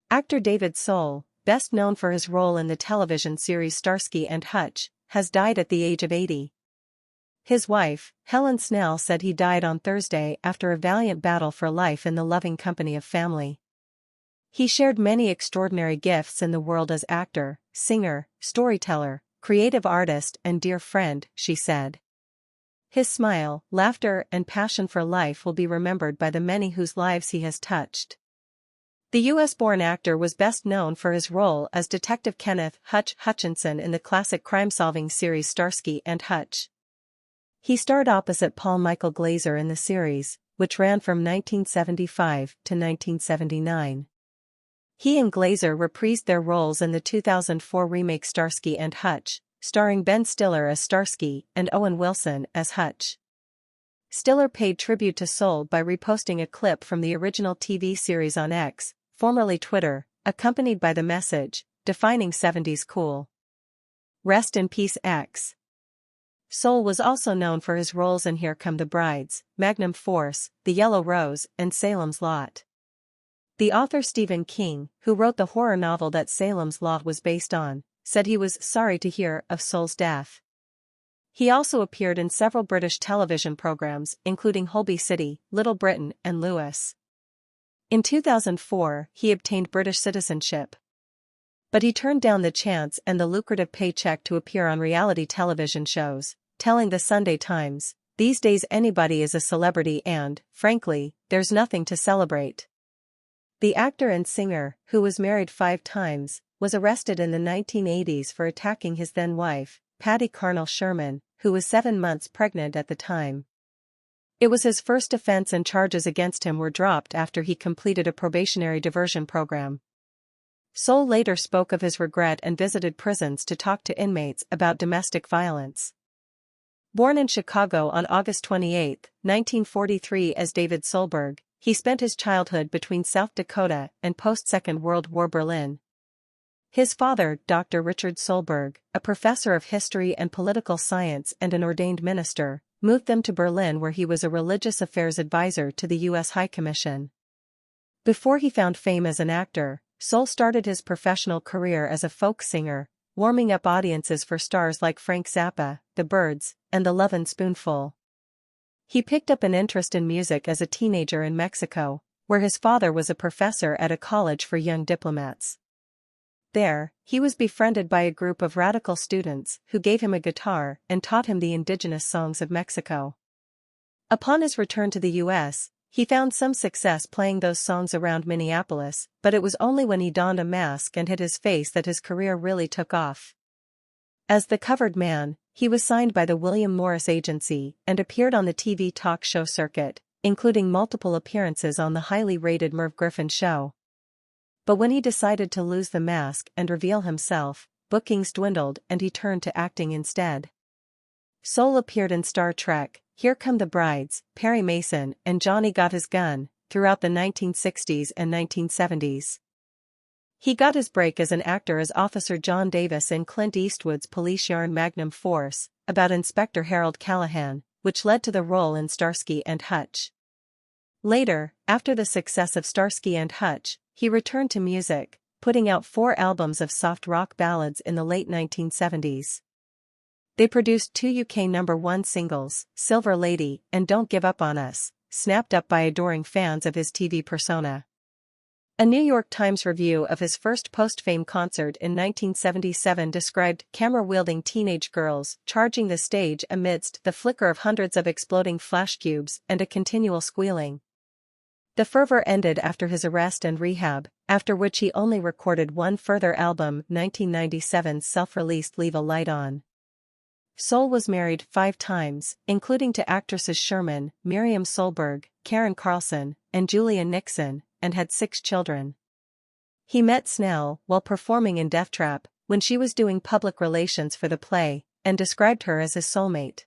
Actor David Soul, best known for his role in the television series Starsky and Hutch, has died at the age of 80. His wife, Helen Snell, said he died on Thursday after a valiant battle for life in the loving company of family. He shared many extraordinary gifts in the world as actor, singer, storyteller, creative artist and dear friend, she said. His smile, laughter and passion for life will be remembered by the many whose lives he has touched. The US-born actor was best known for his role as Detective Kenneth Hutchinson in the classic crime-solving series Starsky and Hutch. He starred opposite Paul Michael Glaser in the series, which ran from 1975 to 1979. He and Glaser reprised their roles in the 2004 remake Starsky and Hutch, starring Ben Stiller as Starsky and Owen Wilson as Hutch. Stiller paid tribute to Soul by reposting a clip from the original TV series on X, formerly Twitter, accompanied by the message, "Defining 70s cool. Rest in peace X." Soul was also known for his roles in Here Come the Brides, Magnum Force, The Yellow Rose, and Salem's Lot. The author Stephen King, who wrote the horror novel that Salem's Lot was based on, said he was sorry to hear of Soul's death. He also appeared in several British television programs, including Holby City, Little Britain, and Lewis. In 2004, he obtained British citizenship. But he turned down the chance and the lucrative paycheck to appear on reality television shows, telling the Sunday Times, "These days anybody is a celebrity and, frankly, there's nothing to celebrate." The actor and singer, who was married 5 times, was arrested in the 1980s for attacking his then-wife, Patty Carnell Sherman, who was 7 months pregnant at the time. It was his first offense and charges against him were dropped after he completed a probationary diversion program. Soul later spoke of his regret and visited prisons to talk to inmates about domestic violence. Born in Chicago on August 28, 1943 as David Solberg, he spent his childhood between South Dakota and post-Second World War Berlin. His father, Dr. Richard Solberg, a professor of history and political science and an ordained minister, moved them to Berlin where he was a religious affairs advisor to the U.S. High Commission. Before he found fame as an actor, Soul started his professional career as a folk singer, warming up audiences for stars like Frank Zappa, The Byrds, and The Lovin' Spoonful. He picked up an interest in music as a teenager in Mexico, where his father was a professor at a college for young diplomats. There, he was befriended by a group of radical students who gave him a guitar and taught him the indigenous songs of Mexico. Upon his return to the U.S., he found some success playing those songs around Minneapolis, but it was only when he donned a mask and hid his face that his career really took off. As the Covered Man, he was signed by the William Morris Agency and appeared on the TV talk show circuit, including multiple appearances on the highly rated Merv Griffin Show. But when he decided to lose the mask and reveal himself, bookings dwindled and he turned to acting instead. Soul appeared in Star Trek, Here Come the Brides, Perry Mason, and Johnny Got His Gun, throughout the 1960s and 1970s. He got his break as an actor as Officer John Davis in Clint Eastwood's police yarn Magnum Force, about Inspector Harold Callahan, which led to the role in Starsky and Hutch. Later, after the success of Starsky and Hutch, he returned to music, putting out 4 albums of soft rock ballads in the late 1970s. They produced 2 UK #1 singles, Silver Lady and Don't Give Up on Us, snapped up by adoring fans of his TV persona. A New York Times review of his first post-fame concert in 1977 described camera-wielding teenage girls charging the stage amidst the flicker of hundreds of exploding flash cubes and a continual squealing. The fervor ended after his arrest and rehab, after which he only recorded one further album, 1997's self-released Leave a Light On. Soul was married 5 times, including to actresses Sherman, Miriam Solberg, Karen Carlson, and Julian Nixon, and had 6 children. He met Snell while performing in Death Trap, when she was doing public relations for the play, and described her as his soulmate.